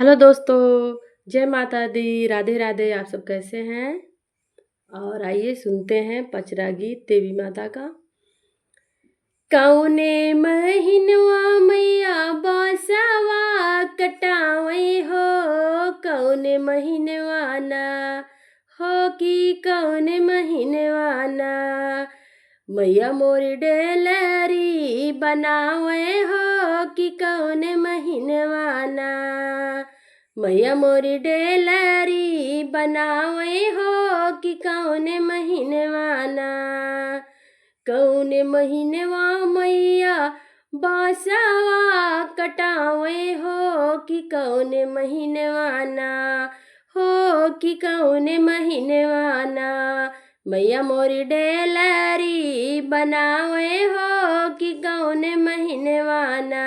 Hello दोस्तों, जय माता दी, राधे राधे। आप सब कैसे हैं? और आइए सुनते हैं पचरा गीत देवी माता का। कौने महीनवा मैया बसवा कटावे हो, कौने महीनवा ना हो कि कौने महीनवा ना मैया मोरी डेलरी बनावे हो कि कौने महीनवा ना मैया मोरी डेलरी बनावे हो कि कौने महीनवा ना कौने महीनवा मैया बासवा कटावे हो कि कौने महीनवा ना हो कि कौने महीनवा ना मैया मोरी डेलरी बनावे हो कि कौने महीनवा ना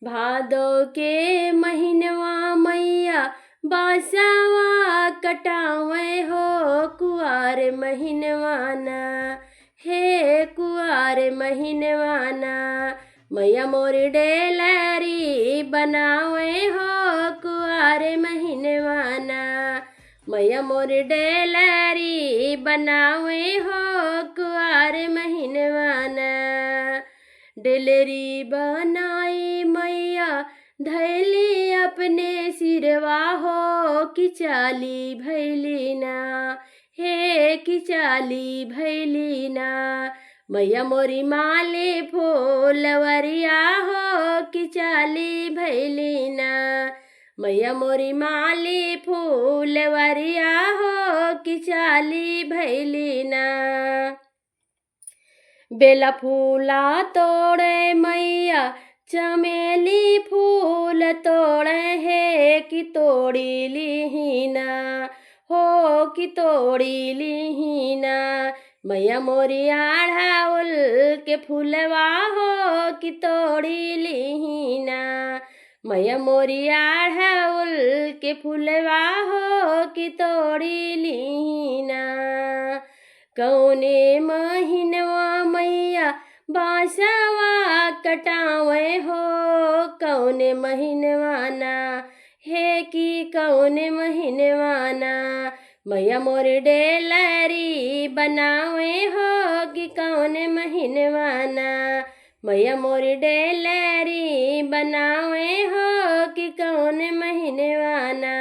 भादो के महीनवा मैया बासवा कटावे हो कुआर महीनवा ना हे कुआर महीनवा ना मैया मोरी डेलरी बनावे हो कुआर महीनवा ना मैया मोरी डेलरी बनावे हो कुआर महीनवा ना डेलरी बनाई मैया धैली अपने सिरवा हो कि चाली भैली ना हे कि चाली भैली ना मैया मोरी माले फूलवरिया हो कि चाली भैली ना मैया मोरी माली फूलवरिया हो कि चाली भैली ना बेला फूला तोड़े मैया चमेली फूल तोड़े है कि तोड़ी लीना हो कि तोड़ी लीना मैया मोरी आढ़ाउल के फूलवा हो कि तोड़ी लीना मैया मोरी आढ़ाउल के फूलवा हो कि तोड़ी लीना कौने महीनवा मैया बासवा कटावे हो कौने महीनवा ना हे कि कौने महीनवा ना मैया मोरी डेलरी बनावे हो कि कौने महीनवा ना मैया मोरी डेलरी बनावे हो कि कौने महीनवा ना।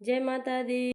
जय माता दी।